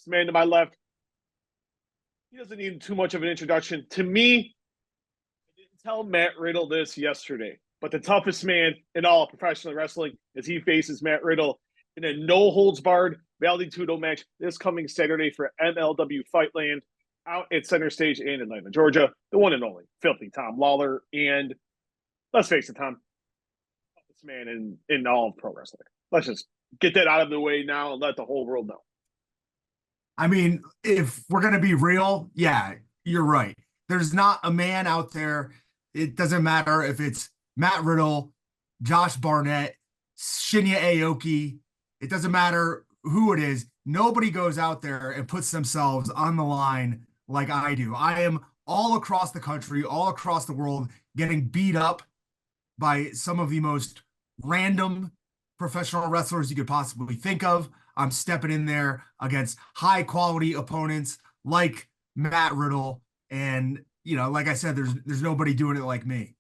This man to my left, he doesn't need too much of an introduction. To me, I didn't tell Matt Riddle this yesterday, but the toughest man in all professional wrestling as he faces Matt Riddle in a no-holds-barred Vale match this coming Saturday for MLW Fightland out at Center Stage in Atlanta, Georgia. The one and only Filthy Tom Lawlor. And let's face it, Tom, toughest man in all of pro wrestling. Let's just get that out of the way now and let the whole world know. I mean, if we're going to be real, yeah, you're right. There's not a man out there. It doesn't matter if it's Matt Riddle, Josh Barnett, Shinya Aoki. It doesn't matter who it is. Nobody goes out there and puts themselves on the line like I do. I am all across the country, all across the world, getting beat up by some of the most random professional wrestlers you could possibly think of. I'm stepping in there against high quality opponents like Matt Riddle. And, you know, like I said, there's nobody doing it like me.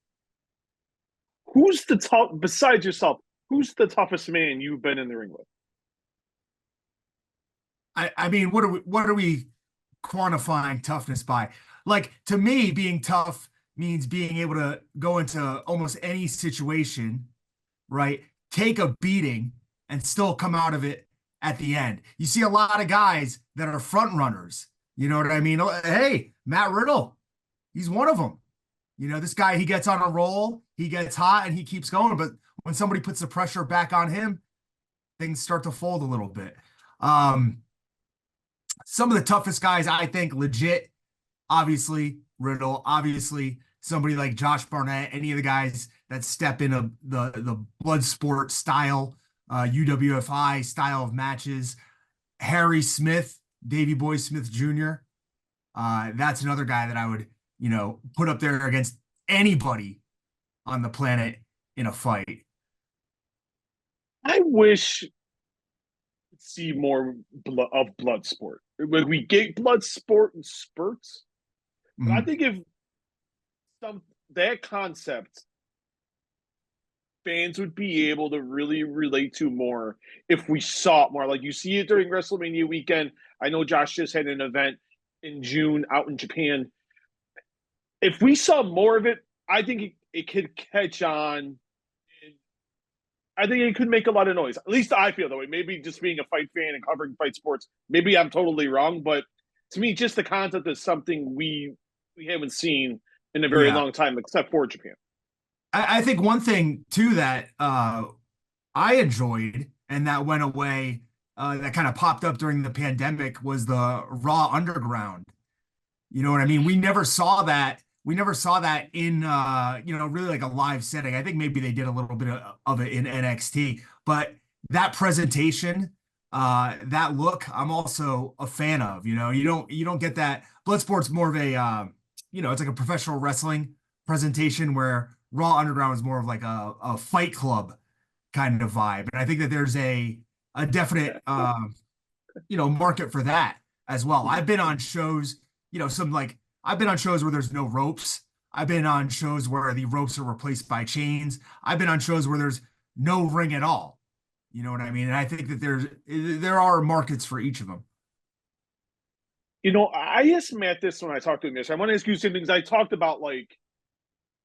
Who's the tough, besides yourself, who's the toughest man you've been in the ring with? I mean, what are we quantifying toughness by? Like, to me, being tough means being able to go into almost any situation, right? Take a beating and still come out of it at the end. You see a lot of guys that are front runners. You know what I mean? Hey, Matt Riddle, he's one of them. You know, this guy, he gets on a roll, he gets hot, and he keeps going. But when somebody puts the pressure back on him, things start to fold a little bit. Some of the toughest guys, I think, legit, obviously, Riddle, obviously, somebody like Josh Barnett, any of the guys that step into the blood sport style, UWFI style of matches. Harry Smith, Davey Boy Smith Jr. That's another guy that I would, you know, put up there against anybody on the planet in a fight. I wish see more of blood sport. When we get blood sport in spurts, but I think if that concept fans would be able to really relate to more if we saw it more. Like you see it during WrestleMania weekend. I know Josh just had an event in June out in Japan. If we saw more of it, I think it could catch on. I think it could make a lot of noise. At least I feel that way. Maybe just being a fight fan and covering fight sports, maybe I'm totally wrong. But to me, just the concept is something we haven't seen in a very long time, except for Japan. I think one thing too that I enjoyed and that went away, that kind of popped up during the pandemic, was the Raw Underground. You know what I mean? We never saw that. We never saw that in you know, really like a live setting. I think maybe they did a little bit of it in NXT, but that presentation, that look, I'm also a fan of. You know, you don't get that. Bloodsport's more of a you know, it's like a professional wrestling presentation, where Raw Underground is more of like a fight club kind of vibe. And I think that there's a definite you know, market for that as well. I've been on shows, you know, I've been on shows where there's no ropes. I've been on shows where the ropes are replaced by chains. I've been on shows where there's no ring at all. You know what I mean? And I think that there are markets for each of them. You know, I asked Matt this when I talked to him yesterday. I want to ask you some things. I talked about like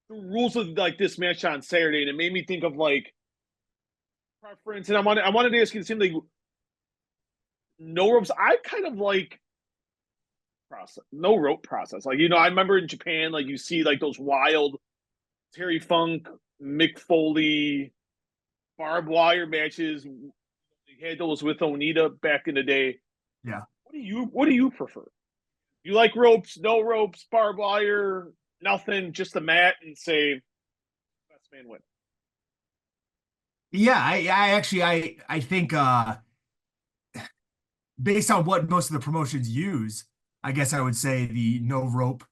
the rules of like this match on Saturday, and it made me think of like preference. And I wanted to ask you the same thing. No ropes. I kind of like process, no rope process. Like, you know, I remember in Japan, like you see like those wild Terry Funk, Mick Foley, barbed wire matches. They had those with Onita back in the day. Yeah. What do you prefer? You like ropes, no ropes, barbed wire, nothing, just a mat, and say best man win? Yeah, I think based on what most of the promotions use, I guess I would say the no rope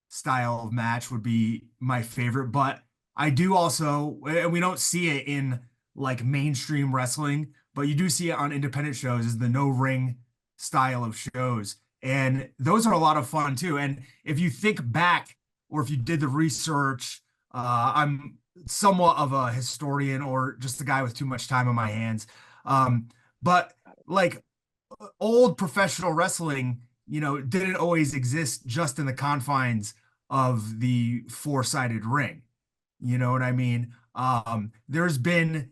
style of match would be my favorite. But I do also, and we don't see it in like mainstream wrestling, but you do see it on independent shows, is the no ring style of shows. And those are a lot of fun too. And if you think back, or if you did the research, I'm somewhat of a historian or just a guy with too much time on my hands. But like old professional wrestling, didn't always exist just in the confines of the four-sided ring. You know what I mean? There's been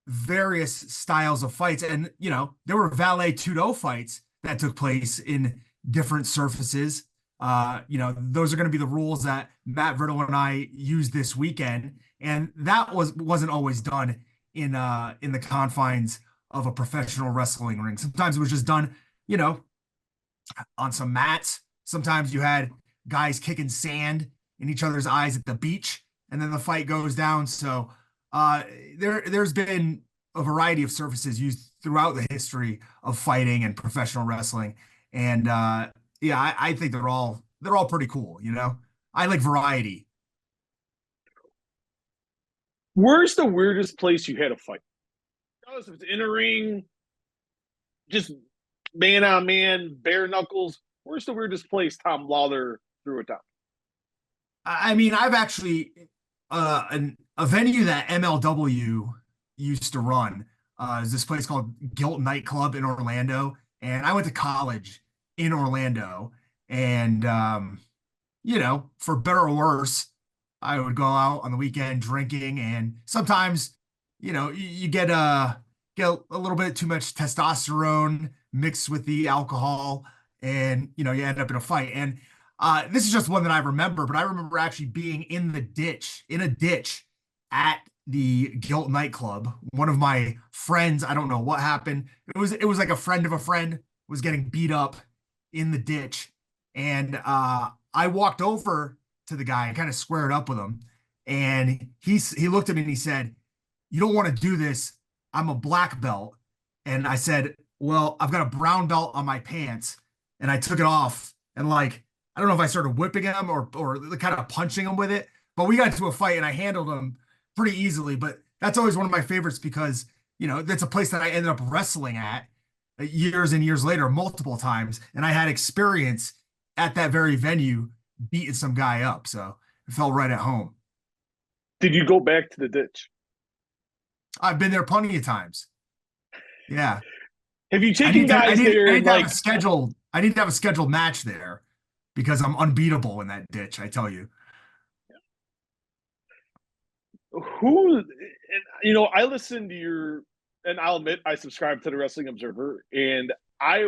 various styles of fights, and there were valet tudo fights that took place in different surfaces. Those are going to be the rules that Matt Riddle and I used this weekend, and that wasn't always done in the confines of a professional wrestling ring. Sometimes it was just done, you know, on some mats. Sometimes you had guys kicking sand in each other's eyes at the beach, and then the fight goes down. So uh, there's been a variety of surfaces used throughout the history of fighting and professional wrestling, and yeah, I think they're all pretty cool. I like variety. Where's the weirdest place you had a fight? Regardless if it's in a ring, just man on man, bare knuckles. Where's the weirdest place Tom Lawlor threw it down? I mean, I've actually a venue that MLW used to run is this place called Gilt Nightclub in Orlando, and I went to college in Orlando, and for better or worse, I would go out on the weekend drinking, and sometimes, you get a little bit too much testosterone mixed with the alcohol, and you end up in a fight. And this is just one that I remember, but I remember actually being in a ditch at the Gilt nightclub. One of my friends, I don't know what happened. It was like a friend of a friend was getting beat up in the ditch, and I walked over to the guy and kind of squared up with him, and he looked at me and he said, "You don't want to do this. I'm a black belt." And I said, "Well, I've got a brown belt on my pants." And I took it off, and like I don't know if I started whipping him or kind of punching him with it, but we got into a fight and I handled him pretty easily. But that's always one of my favorites because that's a place that I ended up wrestling at years and years later, multiple times, and I had experience at that very venue beating some guy up, so it felt right at home. Did you go back to the ditch? I've been there plenty of times. Yeah, Have you I taken need to I guys need there I and need to have like a scheduled I need to have a scheduled match there because I'm unbeatable in that ditch, I tell you. who? And, I listen to your, and I'll admit I subscribe to the Wrestling Observer, and I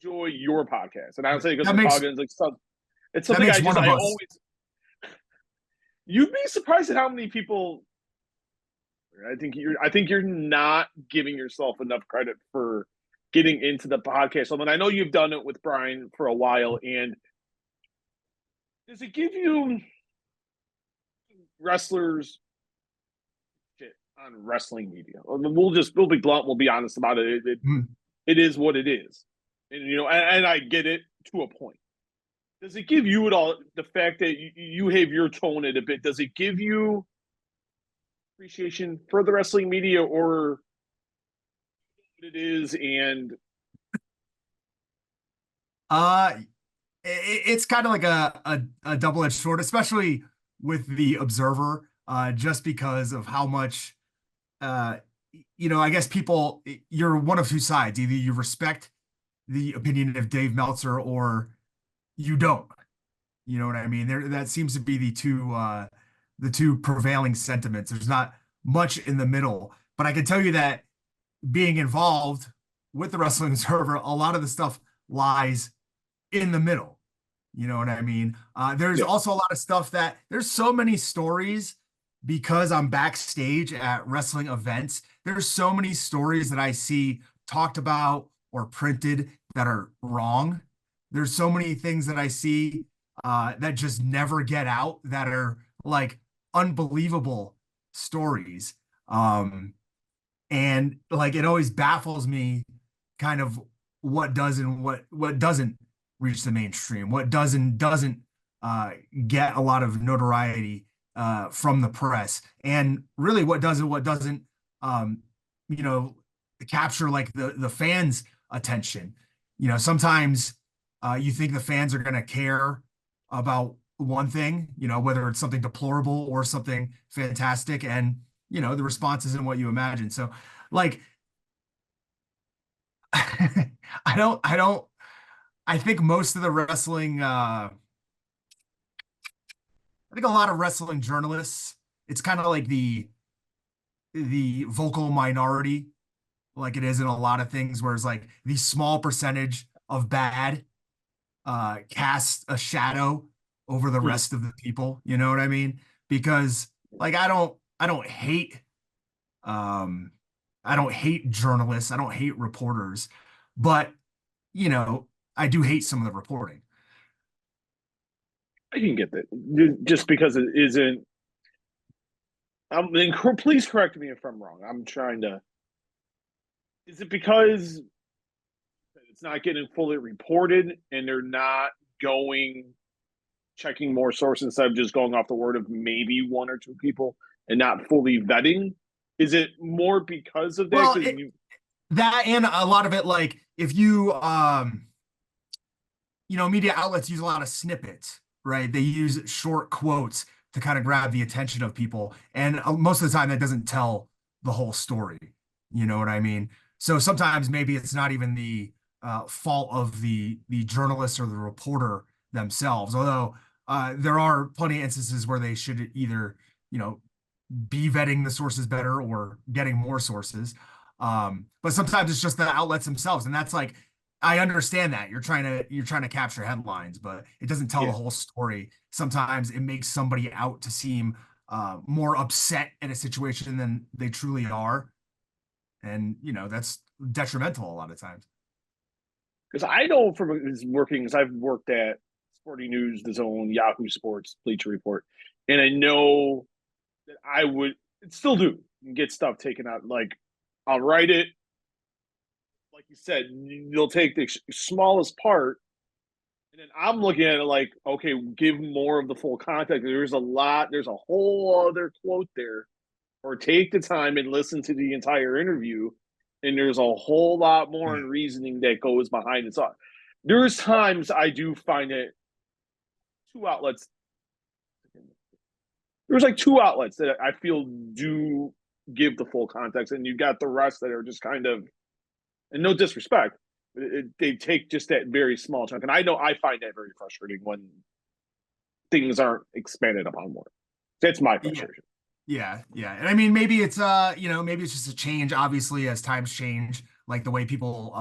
enjoy your podcast. And I don't say because That we're makes talking, it's like it's that something makes one of I us. always. You'd be surprised at how many people. I think you're not giving yourself enough credit for getting into the podcast. I mean, I know you've done it with Brian for a while, and does it give you wrestlers shit on wrestling media? I mean, we'll be blunt, we'll be honest about it. Hmm. It is what it is, and and I get it to a point. Does it give you at all the fact that you have your tone it a bit? Does it give you appreciation for the wrestling media or what it is? And Uh, it's kind of like a double-edged sword, especially with the Observer, just because of how much uh, I guess you're one of two sides. Either you respect the opinion of Dave Meltzer or you don't. You know what I mean? That seems to be the two prevailing sentiments. There's not much in the middle. But I can tell you that being involved with the Wrestling Observer, a lot of the stuff lies in the middle. You know what I mean? There's yeah, also a lot of stuff that there's so many stories because I'm backstage at wrestling events. There's so many stories that I see talked about or printed that are wrong. There's so many things that I see that just never get out that are like unbelievable stories. And like it always baffles me kind of what does and what doesn't reach the mainstream, what doesn't uh get a lot of notoriety from the press, and really what does and what doesn't um you know capture like the fans attention. Sometimes you think the fans are going to care about one thing, whether it's something deplorable or something fantastic, and the response isn't what you imagine. So like I think most of the wrestling, I think a lot of wrestling journalists, it's kind of like the vocal minority, like it is in a lot of things, where it's like the small percentage of bad cast a shadow over the Hmm. rest of the people. You know what I mean? Because like I don't hate um I don't hate journalists, I don't hate reporters, but you know, I do hate some of the reporting. I can get that. Just because it isn't. Please correct me if I'm wrong. I'm trying to. Is it because it's not getting fully reported and they're not going checking more sources instead of just going off the word of maybe one or two people and not fully vetting? Is it more because of that? Well, Because you, that and a lot of it, like if you media outlets use a lot of snippets, right? They use short quotes to kind of grab the attention of people. And most of the time, that doesn't tell the whole story. You know what I mean? So sometimes maybe it's not even the fault of the journalist or the reporter themselves. Although there are plenty of instances where they should either, you know, be vetting the sources better or getting more sources. But sometimes it's just the outlets themselves, and that's like I understand that you're trying to capture headlines, but it doesn't tell the yeah. whole story. Sometimes it makes somebody out to seem more upset in a situation than they truly are, and that's detrimental a lot of times. Because I know from working, because I've worked at Sporting News, The Zone, Yahoo Sports, Bleacher Report, and I know that I would still do get stuff taken out. Like I'll write it, like you said, you'll take the smallest part, and then I'm looking at it like, okay, give more of the full context. There's a whole other quote there, or take the time and listen to the entire interview, and there's a whole lot more in Yeah. reasoning that goes behind it. So there's times I do find it two outlets. There's like two outlets that I feel do give the full context, and you got the rest that are just kind of, and no disrespect, they take just that very small chunk. And I know I find that very frustrating when things aren't expanded upon more. That's my Yeah. frustration. Yeah, yeah. And I mean maybe it's maybe it's just a change obviously as times change, like the way people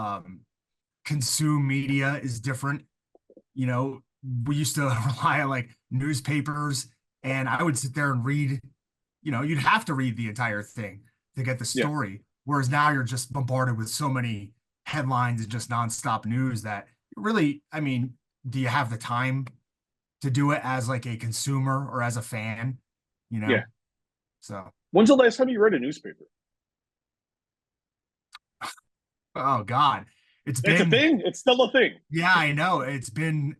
consume media is different. You know, we used to rely on like newspapers, and I would sit there and read, you'd have to read the entire thing to get the Yeah. story. Whereas now you're just bombarded with so many headlines and just nonstop news that really, I mean, do you have the time to do it as like a consumer or as a fan, you Yeah. know? So, When's the last time you read a newspaper? oh God, it's It's a been, thing. It's still a thing. yeah, I know. It's been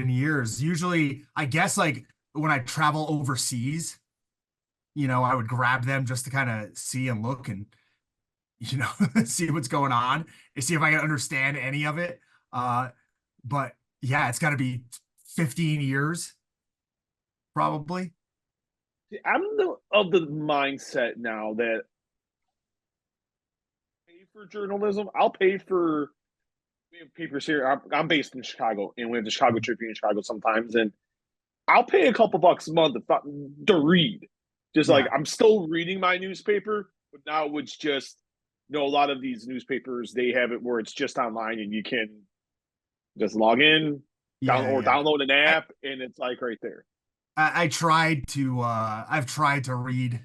years. Usually, I guess like when I travel overseas, I would grab them just to kind of see and look and, see what's going on and see if I can understand any of it. Uh, but yeah, it's got to be 15 years probably. Of the mindset now that pay for journalism. I'll pay for, we have papers here. I'm based in Chicago, and we have the Chicago Tribune in Chicago sometimes, and I'll pay a couple bucks a month to read. Just like Yeah. I'm still reading my newspaper, but now it's just, a lot of these newspapers they have it where it's just online and you can just log in, Yeah, yeah. download an I, app, and it's like right there. I tried to I've tried to read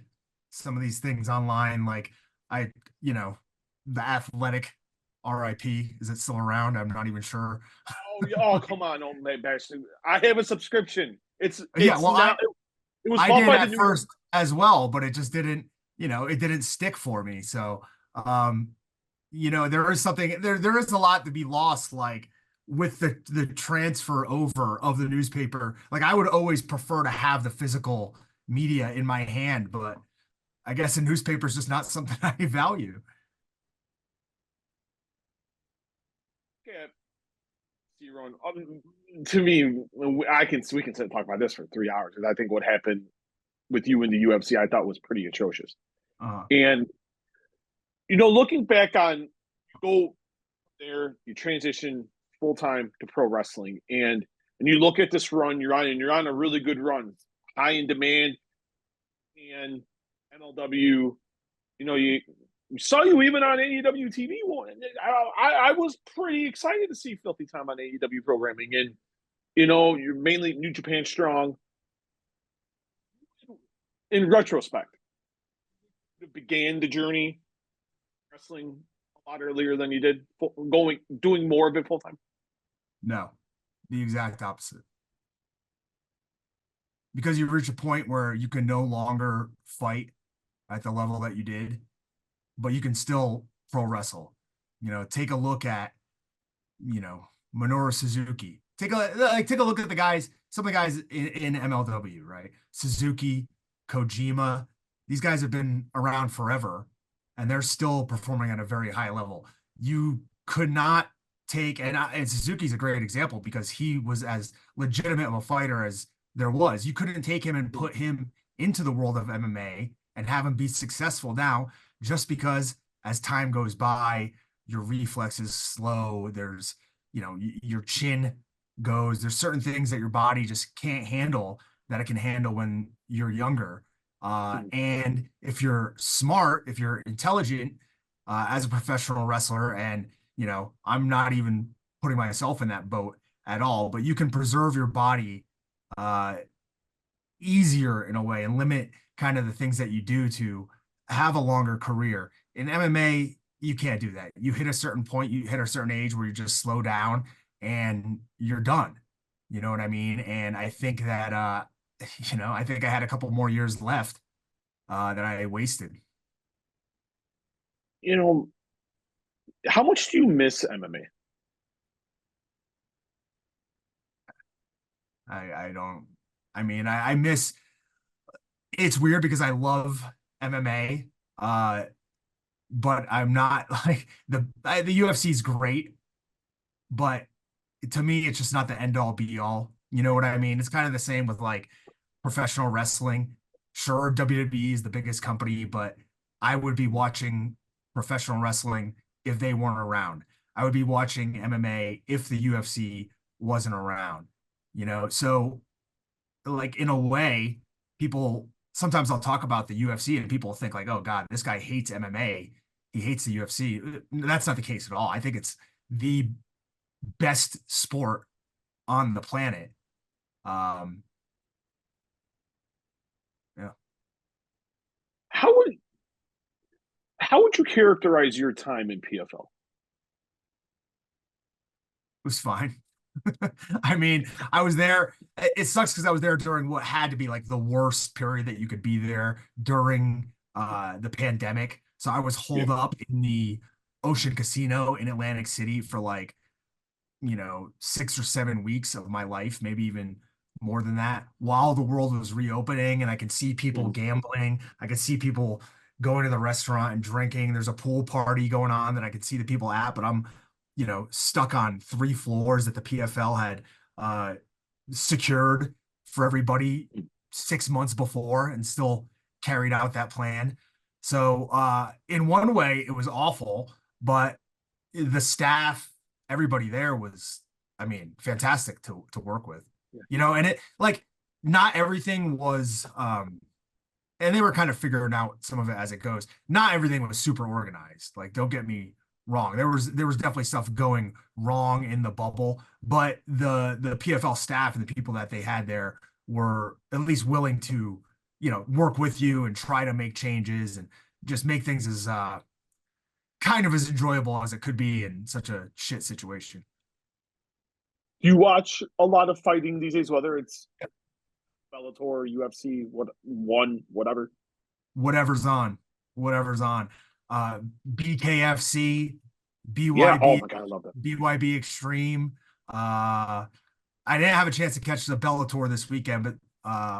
some of these things online like I you know the Athletic RIP, is it still around? I'm not even sure. Oh, yeah, oh come on, oh man, I have a subscription. Yeah, It's well now it was I bought did by the at New York. first as well, but it just didn't, it didn't stick for me. So, um, there is something there is a lot to be lost, like with the transfer over of the newspaper. Like I would always prefer to have the physical media in my hand, but I guess a newspaper is just not something I value. Yeah, see, Ron, to me, we can sit and talk about this for 3 hours because I think what happened with you in the UFC I thought was pretty atrocious. Uh, And looking back on, you go there, you transition full time to pro wrestling, and you look at this run you're on, and you're on a really good run, high in demand, and MLW. You know, you saw you even on AEW TV. I was pretty excited to see Filthy Time on AEW programming, and you know, you're mainly New Japan strong. In retrospect, it began the journey wrestling a lot earlier than you did, doing more of it full time. No, the exact opposite. Because you reach a point where you can no longer fight at the level that you did, but you can still pro wrestle. You know, take a look at, you know, Minoru Suzuki. Take a look at the guys, some of the guys in MLW, right? Suzuki, Kojima, these guys have been around forever and they're still performing at a very high level. You could not take, and Suzuki's a great example because he was as legitimate of a fighter as there was. You couldn't take him and put him into the world of MMA and have him be successful now just because as time goes by, your reflexes slow. There's, you know, your chin goes. There's certain things that your body just can't handle that it can handle when you're younger. And if you're smart, if you're intelligent as a professional wrestler, and, you know, I'm not even putting myself in that boat at all, but you can preserve your body easier in a way and limit kind of the things that you do to have a longer career. In MMA, you can't do that. You hit a certain point, you hit a certain age where you just slow down and you're done. You know what I mean? And I think that you know, I think I had a couple more years left that I wasted. You know, how much do you miss MMA? I don't, I mean, I miss, it's weird because I love MMA, but I'm not like the UFC is great, but to me, it's just not the end all be all. You know what I mean? It's kind of the same with like professional wrestling. Sure, WWE is the biggest company, but I would be watching professional wrestling if they weren't around. I would be watching MMA if the UFC wasn't around, you know? So, like, in a way, people sometimes I'll talk about the UFC and people think, like, oh, God, this guy hates MMA. He hates the UFC. That's not the case at all. I think it's the best sport on the planet. Um, yeah, it How would how would you characterize your time in PFL? was fine. I mean, I was there. It sucks because I was there during what had to be like the worst period that you could be there during the pandemic. So I was Yeah. holed up in the Ocean Casino in Atlantic City for like, you know, 6 or 7 weeks of my life, maybe even more than that, while the world was reopening and I could see people Mhm. gambling. I could see people going to the restaurant and drinking. There's a pool party going on that I could see the people at, but I'm, you know, stuck on 3 floors that the PFL had uh, secured for everybody 6 months before and still carried out that plan. So in one way, it was awful, but the staff, everybody there was, I mean, fantastic to work with. Yeah. You know, and it like not everything was and they were kind of figuring out some of it as it goes. Not everything was super organized. Like, don't get me wrong. There was definitely stuff going wrong in the bubble, but the PFL staff and the people that they had there were at least willing to, you know, work with you and try to make changes and just make things as kind of as enjoyable as it could be in such a shit situation. Do you watch a lot of fighting these days, whether it's Bellator, UFC, whatever? Whatever's on, whatever's on. Uh, BKFC, Yeah. Oh BYB, my god, I love that. BYB Extreme. I didn't have a chance to catch the Bellator this weekend, but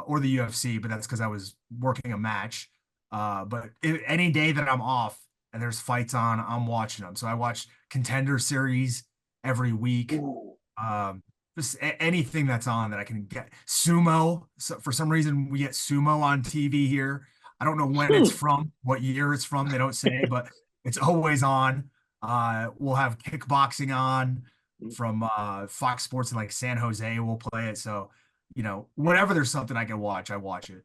or the UFC, but that's because I was working a match. But any day that I'm off and there's fights on, I'm watching them. So I watch Contender Series every week. Ooh. Um, just anything that's on that I can get. Sumo. So for some reason, we get sumo on TV here. I don't know when it's Hmm. from, what year it's from. They don't say, but it's always on. We'll have kickboxing on from Fox Sports in like San Jose. We'll play it. So, whenever there's something I can watch, I watch it.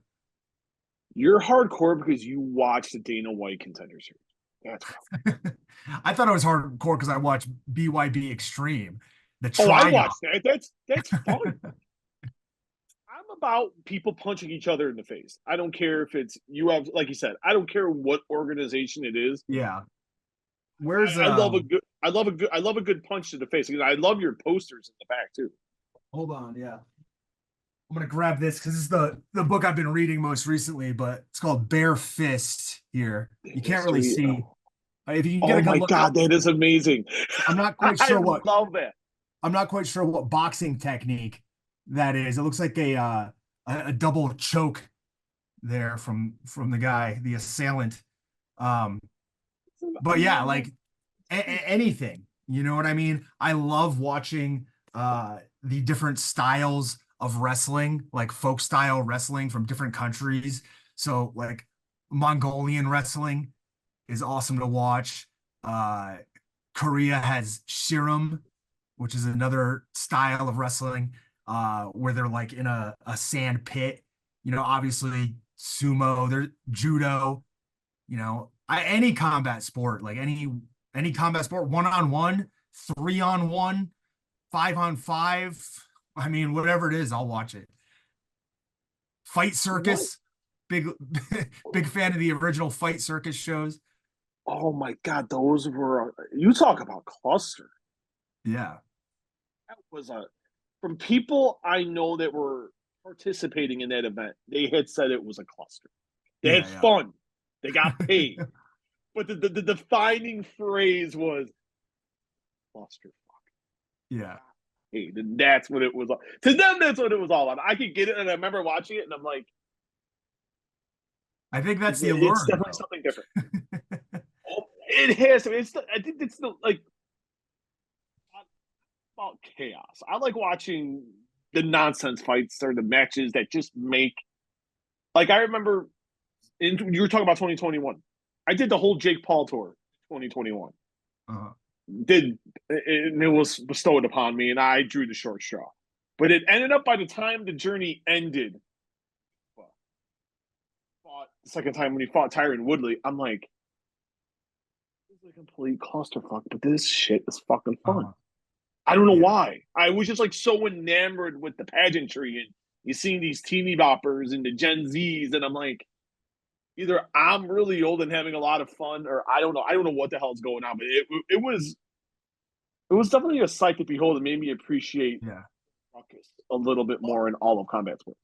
You're hardcore because you watch the Dana White Contender Series. That's fun. I thought it was hardcore because I watched BYB Extreme, the Oh, I tryout. watched that. That's fun. I'm about people punching each other in the face. I don't care if it's you have, like you said, I don't care what organization it is. Yeah. Where's I love a good I love a good punch to the face. I love your posters in the back too. hold on, yeah. I'm gonna grab this because this is the book I've been reading most recently, but it's called Bare Fist here. You can't really History. see. If you can get Oh a good my look God, up, that is amazing. I'm not quite I sure what love that. I'm not quite sure what boxing technique that is. It looks like a double choke there from the guy, the assailant. Um, but yeah, like anything, you know what I mean? I love watching the different styles of wrestling, like folk style wrestling from different countries. So like Mongolian wrestling is awesome to watch. Uh, Korea has Shiram, which is another style of wrestling, where they're like in a sand pit. Obviously sumo, there's judo, any combat sport, like any combat sport, 1-on-1, 3-on-1, 5-on-5. I mean, whatever it is, I'll watch it. Fight What? Circus, big big fan of the original Fight Circus shows. Oh my God, those were you talk about cluster. Yeah, That was a from people I know that were participating in that event. They had said it was a cluster. They had yeah, fun. They got yeah. paid. But the defining phrase was clusterfuck. Yeah. Hey, that's what it was. To them, that's what it was all about. I could get it, and I remember watching it, and I'm like, I think that's the it's allure, definitely though. something different. Oh, it has to. I think it's the like about chaos. I like watching the nonsense fights or the matches that just make. Like I remember, you were talking about 2021. I did the whole Jake Paul tour, 2021. Uh, Did and it was bestowed upon me, and I drew the short straw. But it ended up by the time the journey ended, fought the second time when he fought Tyron Woodley, I'm like, this is a complete clusterfuck, but this shit is fucking fun. uh, I don't know yeah. why. I was just like so enamored with the pageantry and you seeing these teeny boppers and the Gen Zs, and I'm like, either I'm really old and having a lot of fun, or I don't know. I don't know what the hell's going on, but it was definitely a sight to behold. It made me appreciate Yeah. ruckus a little bit more in all of combat sports.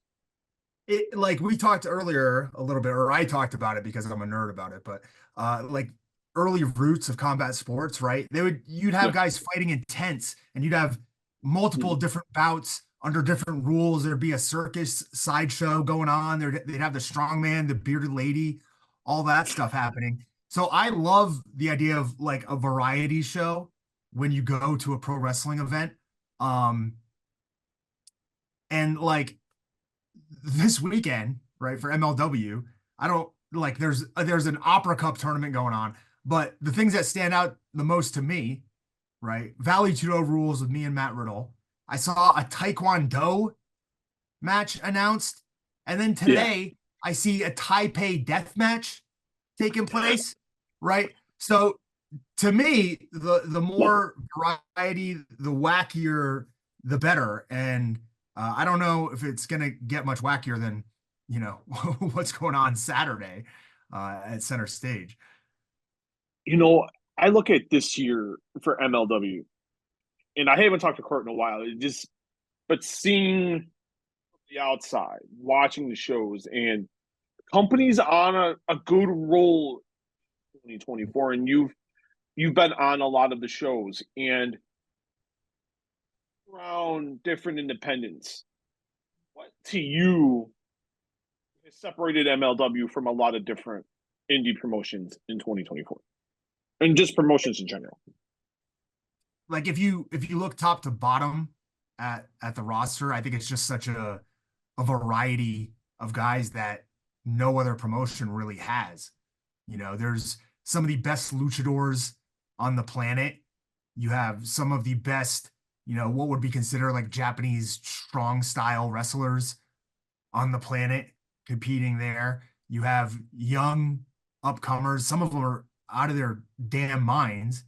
It like we talked earlier a little bit, or I talked about it because I'm a nerd about it, but like early roots of combat sports, right? You'd have Yeah. guys fighting in tents and you'd have multiple Mhm. different bouts under different rules. There'd be a circus sideshow going on. They'd have the strongman, the bearded lady, all that stuff happening. So I love the idea of like a variety show when you go to a pro wrestling event. Um, and like this weekend, right, for MLW, I don't like there's an Opera Cup tournament going on, but the things that stand out the most to me, right? Valley Judo rules with me and Matt Riddle. I saw a Taekwondo match announced, and then Yeah. today I see a Taipei death match taking place, right? So to me, the more variety, the wackier, the better. And I don't know if it's gonna get much wackier than what's going on Saturday at center stage. You know, I look at this year for MLW, and I haven't talked to Court in a while. But seeing the outside, watching the shows, and companies on a good roll 2024, and you've been on a lot of the shows and around different independents. What to you has separated MLW from a lot of different indie promotions in 2024, and just promotions in general? Like if you look top to bottom at the roster, I think it's just such a variety of guys that no other promotion really has. There's some of the best luchadors on the planet. You have some of the best, what would be considered like Japanese strong style wrestlers on the planet competing there. You have young upcomers. Some of them are out of their damn minds,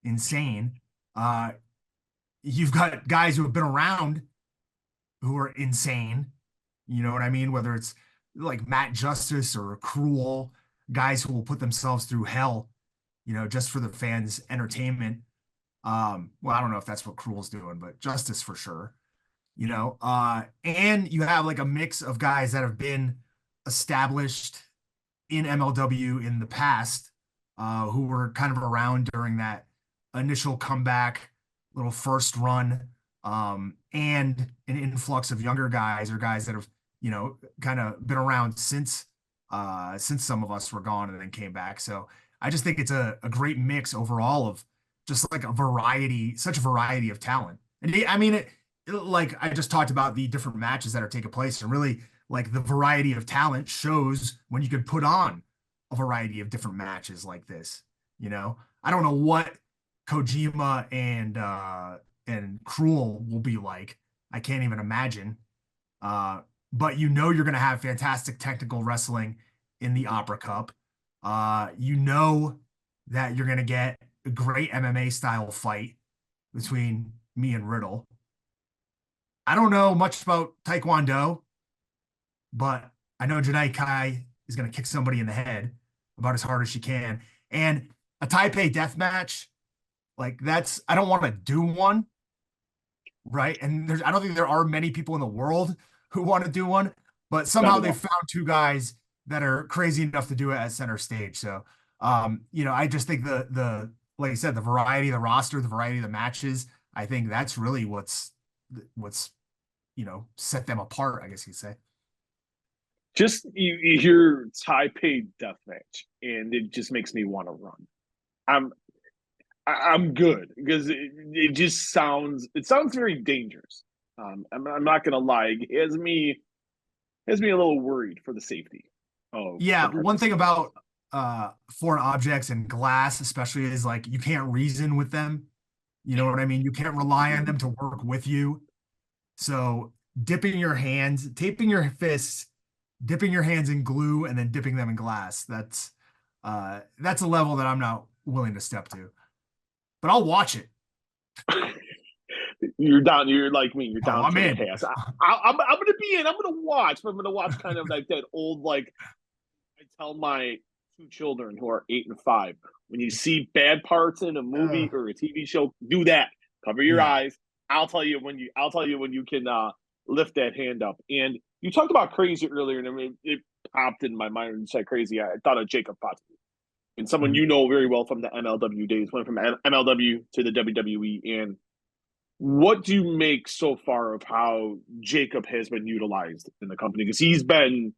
insane. Uh, you've got guys who have been around who are insane. You know what I mean? Whether it's like Matt Justice or Cruel, guys who will put themselves through hell, just for the fans' entertainment. Well, I don't know if that's what Cruel's doing, but Justice for sure. And you have like a mix of guys that have been established in MLW in the past, who were kind of around during that initial comeback, little first run, and an influx of younger guys or guys that have, kind of been around since some of us were gone and then came back. So I just think it's a great mix overall of just like such a variety of talent. And I mean, like I just talked about the different matches that are taking place, and really like the variety of talent shows when you could put on a variety of different matches like this. I don't know what Kojima and Cruel will be like. I can't even imagine. But you're going to have fantastic technical wrestling in the Opera Cup. That you're going to get a great MMA style fight between me and Riddle. I don't know much about Taekwondo, but I know Janai Kai is going to kick somebody in the head about as hard as she can. And a Taipei death match, like I don't want to do one, right? And I don't think there are many people in the world who want to do one, but somehow they found two guys that are crazy enough to do it at center stage. So, I just think like I said, the variety of the roster, the variety of the matches, I think that's really what's set them apart, I guess you'd say. Just you hear Taipei deathmatch, and it just makes me want to run. I'm good because it just sounds very dangerous. I'm not gonna lie, it has me a little worried for the safety. One thing about foreign objects and glass, especially, is like you can't reason with them. You know what I mean? You can't rely on them to work with you. So dipping your hands, taping your fists, dipping your hands in glue, and then dipping them in glass. That's a level that I'm not willing to step to. But I'll watch it. You're down. You're like me. You're down for the pass. I'm gonna be in. I'm gonna watch. But I'm gonna watch kind of like that old, like I tell my two children who are 8 and 5. When you see bad parts in a movie or a TV show, do that. Cover your eyes. I'll tell you when you can lift that hand up. And you talked about crazy earlier, and I mean, it popped in my mind when you said crazy. I thought of Jacob Fatu, and someone you know very well from the MLW days, went from MLW to the WWE. And what do you make so far of how Jacob has been utilized in the company? Because he's been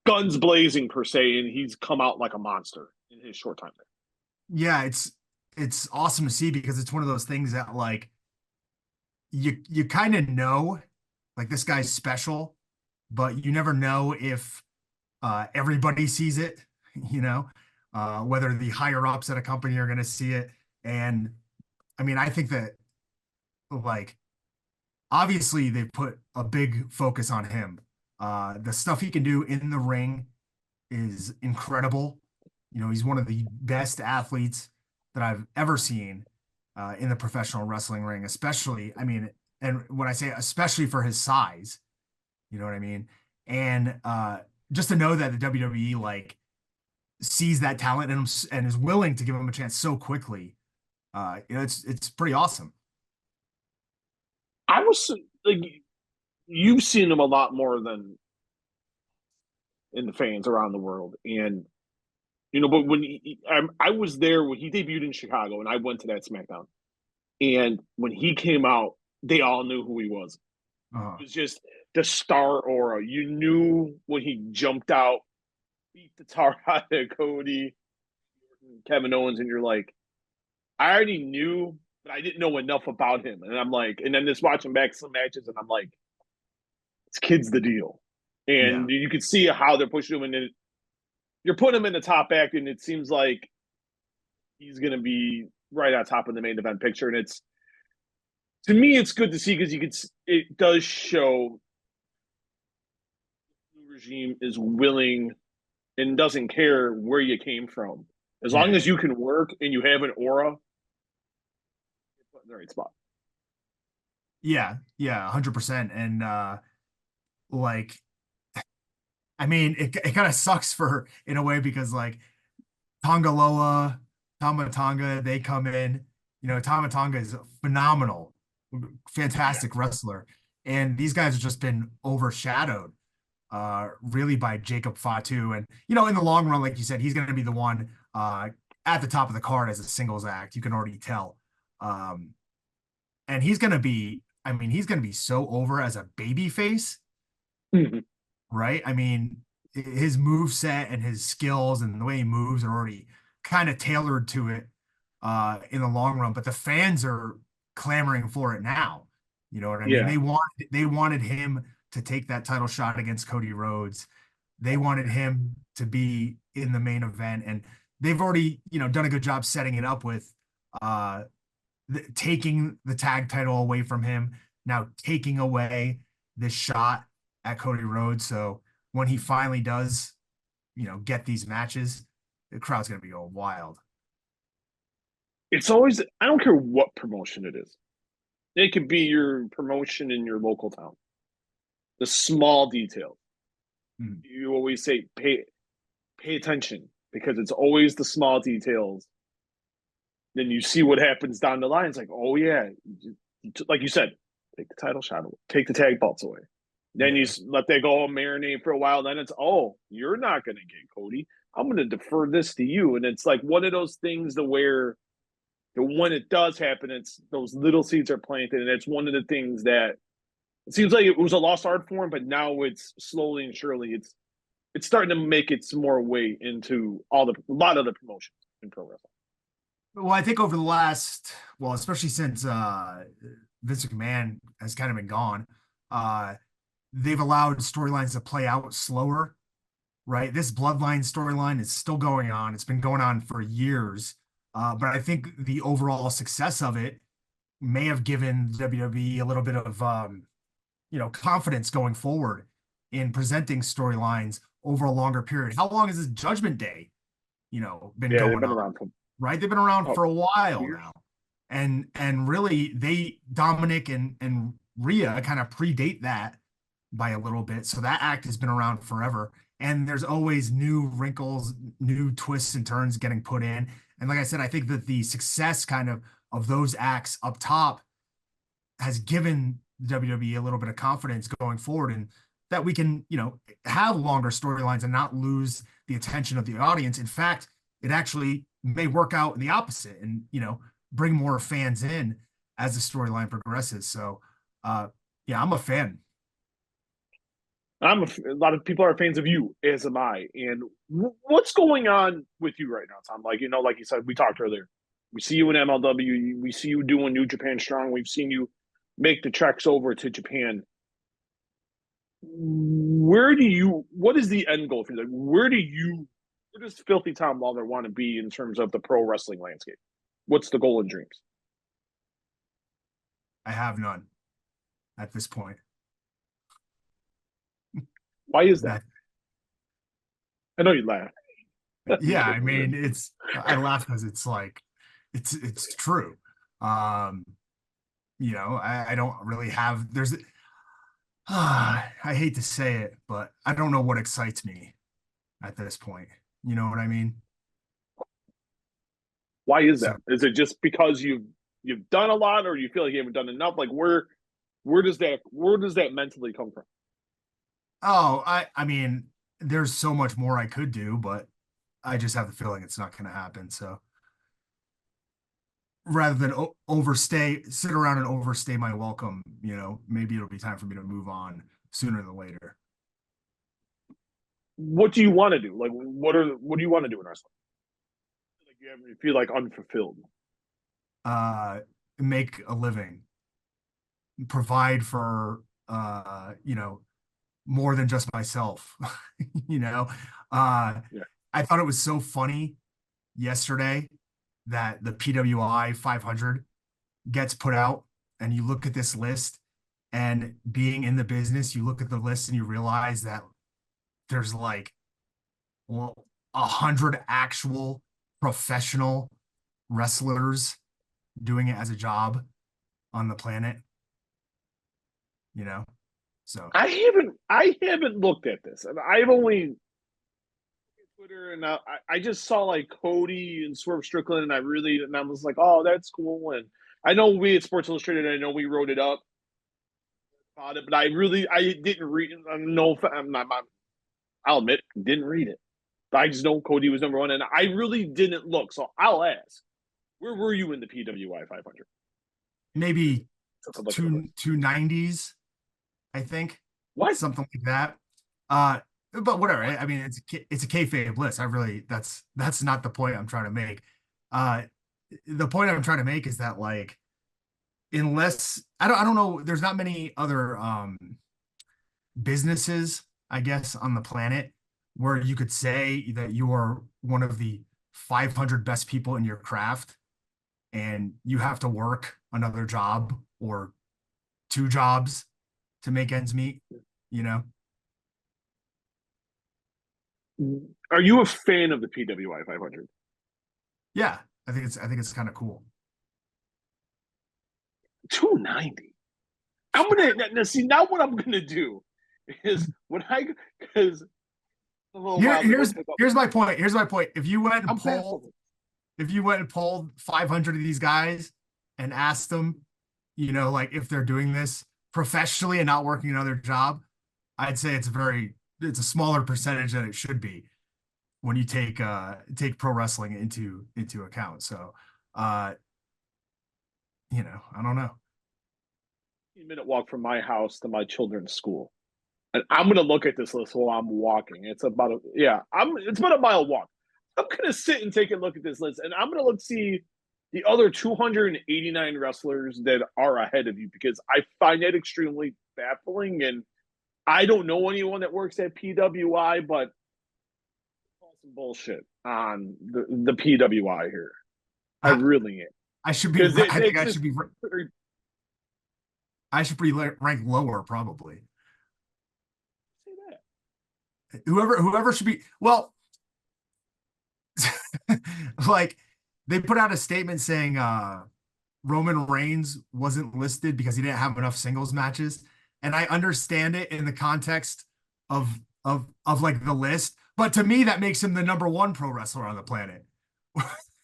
guns blazing per se, and he's come out like a monster in his short time there. Yeah, it's awesome to see, because it's one of those things that like you kind of know like this guy's special, but you never know if everybody sees it, whether the higher ups at a company are going to see it. And I mean, I think that like obviously they put a big focus on him. The stuff he can do in the ring is incredible. He's one of the best athletes that I've ever seen in the professional wrestling ring, especially, I mean, and when I say especially for his size, you know what I mean? And just to know that the WWE like sees that talent in him and is willing to give him a chance so quickly, it's pretty awesome. I was like, you've seen him a lot more than in the fans around the world, and but when I was there when he debuted in Chicago, and I went to that SmackDown, and when he came out, they all knew who he was. It was just the star aura. You knew when he jumped out, beat the tar out of Cody, Kevin Owens, and you're like, I already knew, but I didn't know enough about him. And I'm like, and then just watching back some matches, and I'm like, this kid's the deal. And you could see how they're pushing him, and you're putting him in the top act, and it seems like he's going to be right on top of the main event picture. And it's, to me, it's good to see because it does show the regime is willing and doesn't care where you came from. As long Yeah, as you can work and you have an aura, you're put in the right spot. yeah, 100%. And like, I mean, it kind of sucks for in a way because like Tongaloa, Tama Tonga, they come in. You know, Tama Tonga is phenomenal, Yeah. fantastic wrestler, and these guys have just been overshadowed, really by Jacob Fatu. And you know, in the long run, like you said, he's going to be the one at the top of the card as a singles act. You can already tell, um, and he's going to be. I mean, he's going to be so over as a baby face, Mhm. right? I mean, his move set and his skills and the way he moves are already kind of tailored to it in the long run, but the fans are clamoring for it now. You know what I mean? Yeah. They wanted him to take that title shot against Cody Rhodes. They Oh, wanted him to be in the main event, and they've already, you know, done a good job setting it up with uh taking the tag title away from him, now taking away this shot at Cody Rhodes. So when he finally does, you know, get these matches, the crowd's gonna be going wild. it's always, I don't care what promotion it is. It could be your promotion in your local town. The small details. Mm. You always say pay attention because it's always the small details. Then you see what happens down the line. It's like, oh yeah, like you said, take the title shot away, take the tag belts away. Then you Yeah. let that go and marinate for a while. Then it's, oh, you're not going to get Cody. I'm going to defer this to you. And it's like one of those things to where when it does happen, it's those little seeds are planted. And it's one of the things that it seems like it was a lost art form, but now it's slowly and surely it's starting to make its more way into a lot of the promotions in pro wrestling. Well, I think over the last, well, especially since Vince McMahon has kind of been gone, uh, they've allowed storylines to play out slower, right? This bloodline storyline is still going on. It's been going on for years. But I think the overall success of it may have given WWE a little bit of you know, confidence going forward in presenting storylines over a longer period. How long has this Judgment Day, you know, been Yeah, they've going been on? around for Right? They've been around for a while years. now. And really they Dominic and Rhea kind of predate that by a little bit. So that act has been around forever. And there's always new wrinkles, new twists and turns getting put in. And like I said, I think that the success kind of those acts up top has given WWE a little bit of confidence going forward and that we can, you know, have longer storylines and not lose the attention of the audience. In fact, it actually may work out in the opposite and, you know, bring more fans in as the storyline progresses. So, yeah, I'm a fan. A lot of people are fans of you, as am I. And what's going on with you right now, Tom? Like, like you said, we talked earlier. We see you in MLW. We see you doing New Japan Strong. We've seen you make the treks over to Japan. What is the end goal for you? Like, where does Filthy Tom Lawlor want to be in terms of the pro wrestling landscape? What's the goal and dreams? I have none at this point. Why is that? That, I know you laugh. yeah, I mean, I laugh because it's like, it's true. Um, you know, I don't really have, I hate to say it, but I don't know what excites me at this point. You know what I mean? Why is So, that? Is it just because you've done a lot, or you feel like you haven't done enough? Like where does that mentally come from? oh, I mean, there's so much more I could do, but I just have the feeling it's not going to happen. So rather than sit around and overstay my welcome, you know, maybe it'll be time for me to move on sooner than later. What do you want to do? Like what do you want to do in wrestling? Like you feel like unfulfilled. Uh, make a living, provide for, you know, more than just myself, you know. Uh, Yeah. I thought it was so funny yesterday. that the PWI 500 gets put out, and you look at this list, and being in the business, you look at the list and you realize that there's like, well, 100 actual professional wrestlers doing it as a job on the planet, you know? So I haven't looked at this. I've only Twitter, and I just saw like Cody and Swerve Strickland, and I was like, oh, that's cool. And I know we at Sports Illustrated, I know we wrote it up about it, but I didn't read. I don't know if I'll admit, didn't read it. But I just know Cody was number one, and I really didn't look. So I'll ask, where were you in the PWI 500? maybe Look at the list. 290s, I think, What? something like that. But whatever. I mean, it's a kayfabe list. That's not the point I'm trying to make. Uh, the point I'm trying to make is that, like, unless I don't know, there's not many other businesses, I guess, on the planet where you could say that you are one of the 500 best people in your craft, and you have to work another job or two jobs to make ends meet, you know? Are you a fan of the PWI 500? Yeah, I think it's kind of cool. 290. I'm gonna now see. Now what I'm gonna do is when I because Here's my point. Here's my point. I'm baffled. If you went and polled 500 of these guys and asked them, like, if they're doing this professionally and not working another job, I'd say it's a smaller percentage than it should be when you take pro wrestling into account. So, I don't know. 15-minute walk from my house to my children's school, and I'm gonna look at this list while I'm walking. It's about it's about a mile walk. I'm gonna sit and take a look at this list, and I'm gonna see the other 289 wrestlers that are ahead of you, because I find that extremely baffling. And I don't know anyone that works at PWI, but some bullshit on the PWI here. I really am. I should be. I think I should be. I should be ranked lower, probably. Say that. Whoever should be. Well, like, they put out a statement saying Roman Reigns wasn't listed because he didn't have enough singles matches, and I understand it in the context of like the list, but to me that makes him the number one pro wrestler on the planet.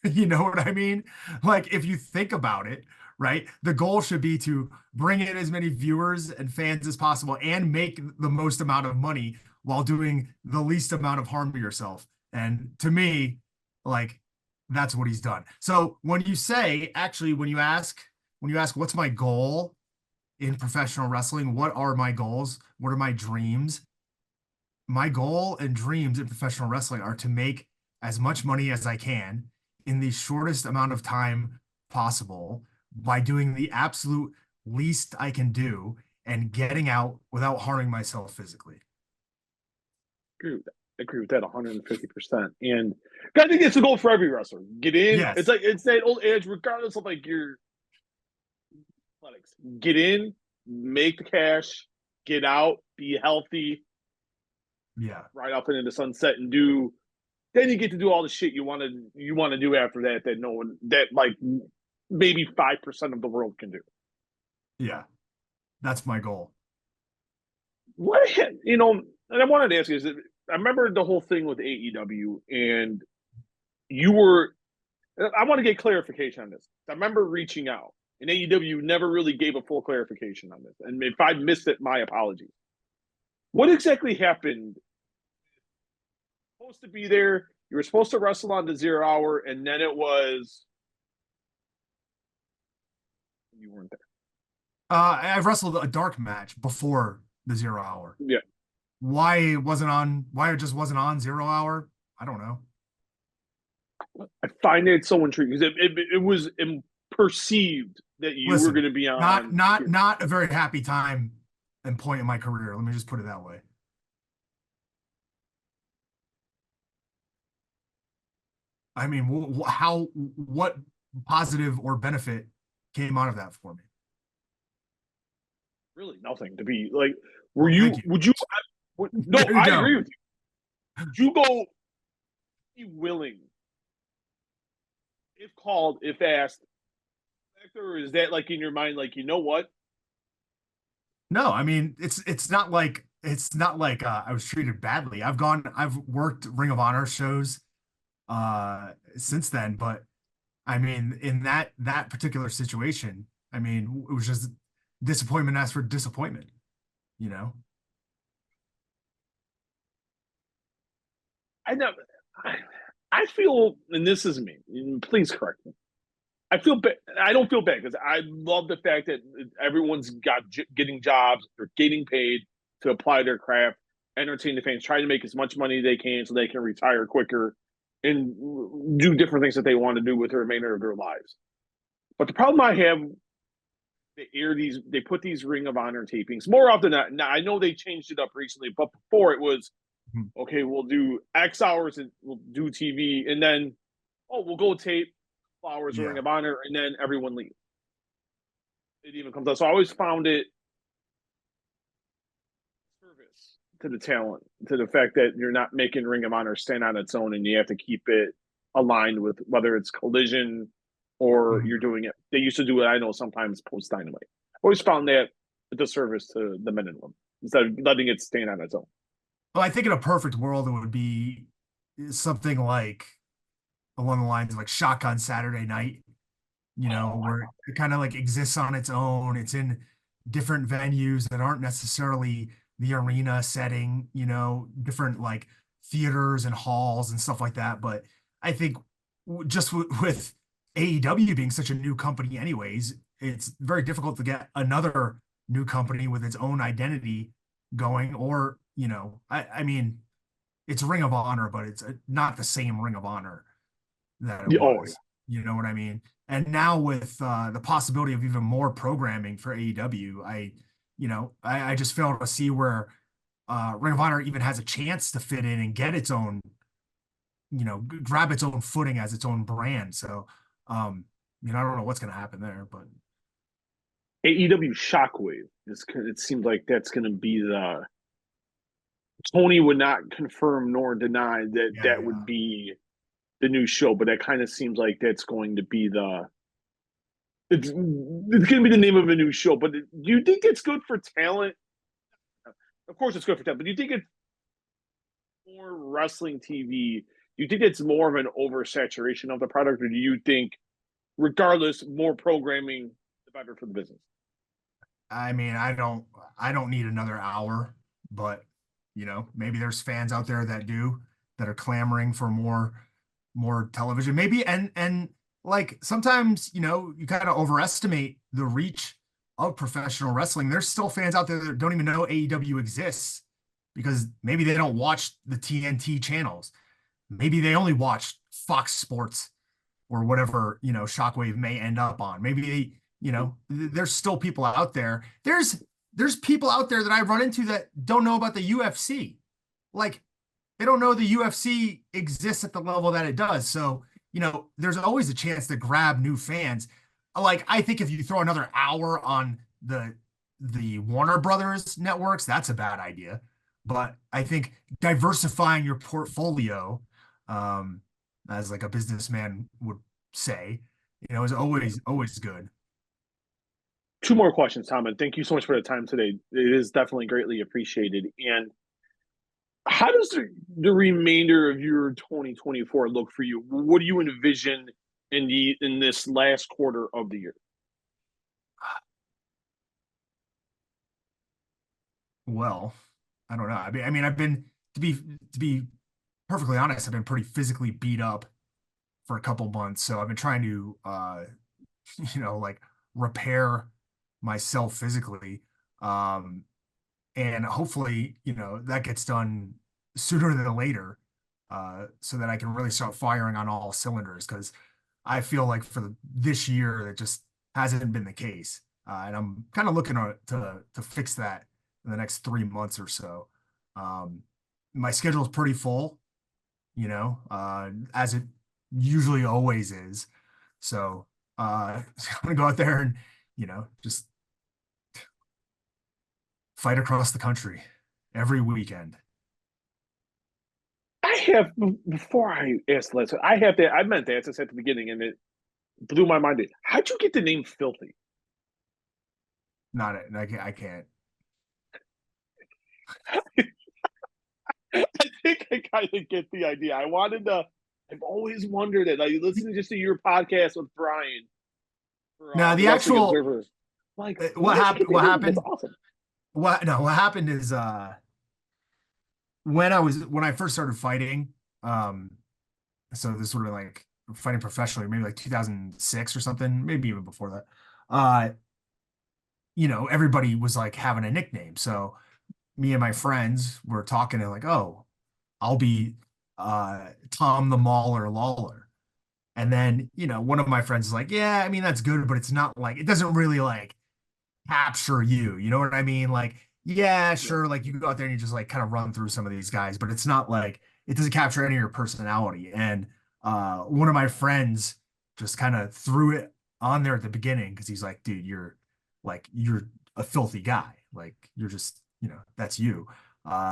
You know what I mean? Like, if you think about it, right? The goal should be to bring in as many viewers and fans as possible and make the most amount of money while doing the least amount of harm to yourself. And to me, like, that's what he's done. So when you ask what's my goal in professional wrestling, what are my goals? What are my dreams? My goal and dreams in professional wrestling are to make as much money as I can in the shortest amount of time possible by doing the absolute least I can do and getting out without harming myself physically. I agree with that 150%. And I think it's a goal for every wrestler. Get in. Yes. It's that old edge, regardless of like your athletics. Get in, make the cash, get out, be healthy. Yeah. Right up into the sunset and do. Then you get to do all the shit you want to do after that no one, that like maybe 5% of the world can do. Yeah, that's my goal. What and I wanted to ask you, I remember the whole thing with AEW, and I want to get clarification on this. I remember reaching out, and AEW never really gave a full clarification on this. And if I missed it, my apologies. What exactly happened? Supposed to be there. You were supposed to wrestle on the 0 hour, and then it was you weren't there. I've wrestled a dark match before the 0 hour. Yeah. Why it just wasn't on 0 hour? I don't know. I find it so intriguing because it was perceived that you were going to be on. Not a very happy time and point in my career. Let me just put it that way. I mean, how, what positive or benefit came out of that for me? Really, nothing to be like. Were Well, thank you? you. Would you? No, There you I go. agree with you. Would you go? Be willing, if called, if asked, or is that like in your mind, like you know what? No, I mean, it's not like I was treated badly. I've worked Ring of Honor shows since then, but I mean, in that particular situation, I mean, it was just disappointment as for disappointment, you know? I know. I, I feel, and this is me. And please correct me. I feel bad. I don't feel bad because I love the fact that everyone's getting jobs, they're getting paid to apply their craft, entertain the fans, try to make as much money they can so they can retire quicker and do different things that they want to do with the remainder of their lives. But the problem I have, they put these Ring of Honor tapings more often than not. Now I know they changed it up recently, but before it was Mhm. okay. We'll do X hours and we'll do TV, and then we'll go tape Flowers Ring Yeah. of Honor, and then everyone leaves. It even comes out. So I always found it service to the talent, to the fact that you're not making Ring of Honor stand on its own, and you have to keep it aligned with whether it's Collision or Mhm. you're doing it. They used to do it. I know sometimes post Dynamite. Always found that a disservice to the men and women instead of letting it stand on its own. Well, I think in a perfect world, it would be something like along the lines of like Shotgun Saturday Night, Oh, where it kind of like exists on its own. It's in different venues that aren't necessarily the arena setting, different like theaters and halls and stuff like that. But I think just with AEW being such a new company, anyways, it's very difficult to get another new company with its own identity going. Or, I mean, it's Ring of Honor, but it's not the same Ring of Honor that it yeah, oh yeah. was. You know what I mean? And now with the possibility of even more programming for AEW, I just fail to see where Ring of Honor even has a chance to fit in and get its own, grab its own footing as its own brand. So, I don't know what's going to happen there, but AEW Shockwave. It seems like that's going to be the Tony would not confirm nor deny that yeah, that yeah. would be the new show, but that kind of seems like that's going to be the it's going to be the name of a new show. But do you think it's good for talent? Of course, it's good for talent. But do you think it's more wrestling TV? Do you think it's more of an oversaturation of the product, or do you think, regardless, more programming the better for the business? I mean, I don't need another hour, but maybe there's fans out there that do, that are clamoring for more television. Maybe, and like sometimes, you kind of overestimate the reach of professional wrestling. There's still fans out there that don't even know AEW exists because maybe they don't watch the TNT channels. Maybe they only watch Fox Sports or whatever, Shockwave may end up on. Maybe there's still people out there. There's people out there that I run into that don't know about the UFC. Like they don't know the UFC exists at the level that it does. So, there's always a chance to grab new fans. Like I think if you throw another hour on the Warner Brothers networks, that's a bad idea. But I think diversifying your portfolio, um, as like a businessman would say, is always good. Two more questions, Tom, and thank you so much for the time today. It is definitely greatly appreciated. And how does the remainder of your 2024 look for you? What do you envision in this last quarter of the year? Well, I don't know. I mean, I've been to be perfectly honest, I've been pretty physically beat up for a couple months, so I've been trying to like repair myself physically. Um, and hopefully, that gets done sooner than later, so that I can really start firing on all cylinders. Because I feel like for this year, that just hasn't been the case, and I'm kind of looking to fix that in the next 3 months or so. Um, my schedule is pretty full, as it usually always is. So I'm gonna go out there and, just fight across the country every weekend. I have before I ask Leslie, I have to. I meant to ask this at the beginning, and it blew my mind. How'd you get the name Filthy? Not it. I can't. I think I kind of get the idea. I wanted to. I've always wondered it. Like listening just to your podcast with Brian for Now the the Wrestling actual Observer. Like, what where'd you happened? get the What name? That's happened? awesome. What happened is when I first started fighting, um, so this sort of like fighting professionally, maybe like 2006 or something, maybe even before that. Everybody was like having a nickname. So me and my friends were talking and like, oh, I'll be Tom the Mauler Lawlor. And then, one of my friends is like, yeah, I mean, that's good, but it's not like, it doesn't really like capture you. You know what I mean? Like, yeah, Yeah. sure. Like you go out there and you just like kind of run through some of these guys, but it's not like it doesn't capture any of your personality. And one of my friends just kind of threw it on there at the beginning because he's like, dude, you're a filthy guy. Like you're just, that's you.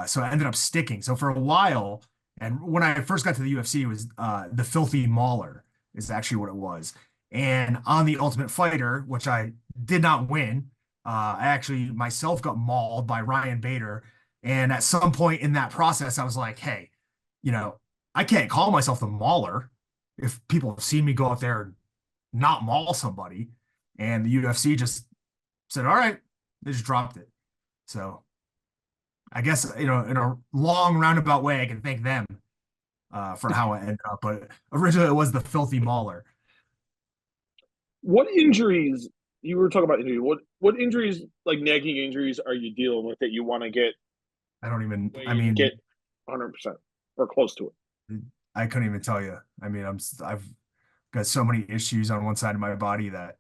So I ended up sticking. So for a while, and when I first got to the UFC, it was the Filthy Mauler is actually what it was. And on the Ultimate Fighter, which I did not win, I actually myself got mauled by Ryan Bader. And at some point in that process, I was like, hey, you know, I can't call myself the mauler if people have seen me go out there and not maul somebody. And the UFC just said, all right, they just dropped it. So I guess, in a long roundabout way, I can thank them for how it ended up. But originally it was the filthy mauler. What injuries you were talking about? Injury. What injuries, like nagging injuries, are you dealing with that you want to get I away and mean, get 100% or close to it? I couldn't even tell you. I mean, I've got so many issues on one side of my body that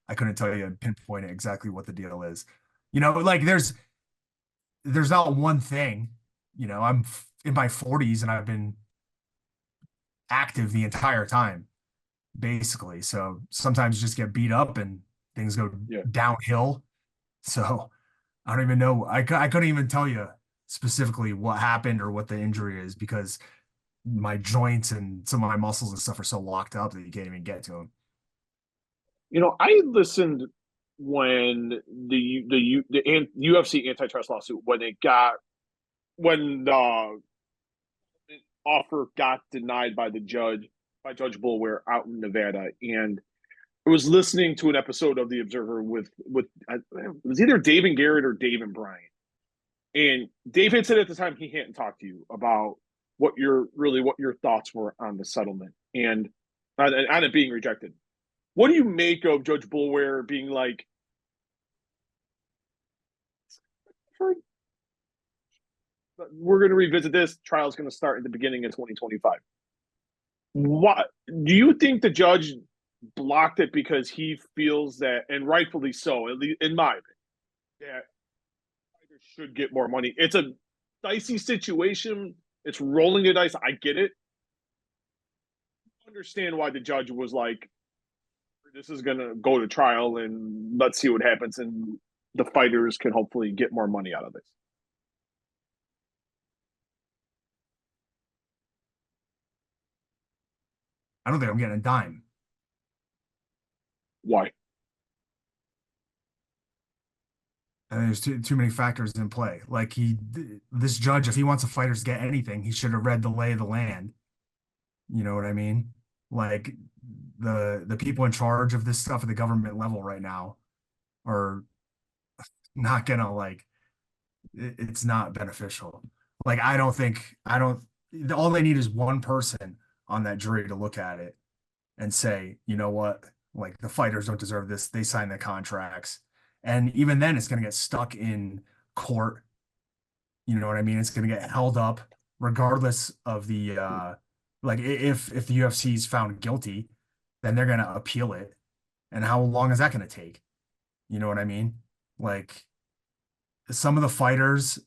I couldn't tell you and pinpoint exactly what the deal is. Like there's not one thing. I'm in my 40s and I've been active the entire time, basically. So sometimes you just get beat up and things go Yeah. downhill. So I don't even know. I couldn't even tell you specifically what happened or what the injury is because my joints and some of my muscles and stuff are so locked up that you can't even get to them. I listened when the UFC antitrust lawsuit when the offer got denied by Judge Bulwer out in Nevada, and I was listening to an episode of The Observer with it was either Dave and Garrett or Dave and Brian, and Dave had said at the time he hadn't talked to you about what your thoughts were on the settlement and on it being rejected. What do you make of Judge Bulwer being like, we're going to revisit this. Trial's going to start at the beginning of 2025. What do you think the judge blocked it because he feels that, and rightfully so, at least in my opinion, that fighters should get more money? It's a dicey situation. It's rolling the dice. I get it. I understand why the judge was like, this is going to go to trial and let's see what happens. And the fighters can hopefully get more money out of this. I don't think I'm getting a dime. Why? And there's too many factors in play. Like this judge, if he wants the fighters to get anything, he should have read the lay of the land. You know what I mean? Like the people in charge of this stuff at the government level right now are not gonna like it's not beneficial. Like I don't all they need is one person on that jury to look at it and say, you know what? Like the fighters don't deserve this. They signed the contracts. And even then it's gonna get stuck in court. You know what I mean? It's gonna get held up regardless of the like if the UFC is found guilty, then they're gonna appeal it. And how long is that gonna take? You know what I mean? Like some of the fighters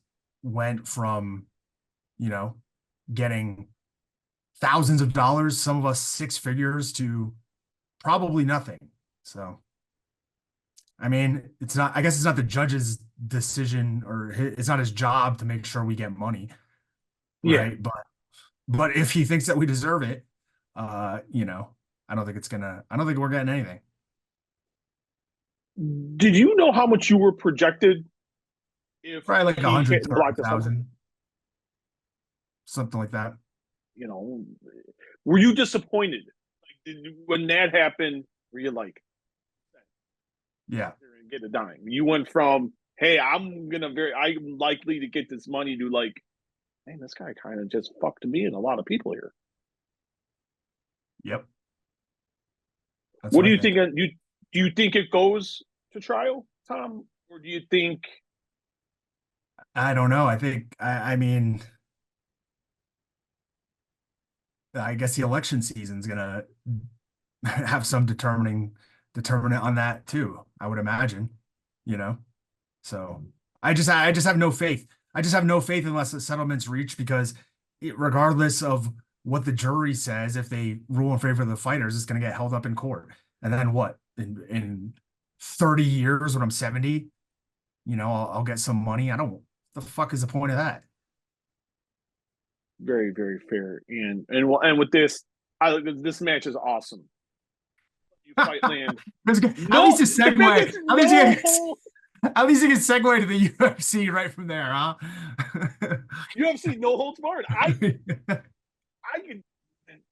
went from, you know, getting thousands of dollars, some of us six figures, to probably nothing. So, I mean, it's not, I guess it's not the judge's decision, or it's not his job to make sure we get money, Yeah. right? But if he thinks that we deserve it, I don't think we're getting anything. Did you know how much you were projected if Probably like he hit and blocked the stuff? 130,000, something like that. You know, were you disappointed? When that happened, were you like, Yeah. get a dime? You went from, hey, I'm likely to get this money, to like, man, this guy kind of just fucked me and a lot of people here. Yep. That's What what do I you think. think? Do you think it goes to trial, Tom, or do you think? I don't know. I mean, I guess the election season's gonna have some determinant on that too, I would imagine, you know. So I just have no faith. I just have no faith unless the settlement's reached, because regardless of what the jury says, if they rule in favor of the fighters, it's gonna get held up in court. And then what? In 30 years when I'm 70, I'll get some money. I don't, the fuck is the point of that? Very, very fair. And with this, this match is awesome. You fight land. At least a The thing segue. is, no. At least you can segue to the UFC right from there, huh? UFC no holds barred. I could.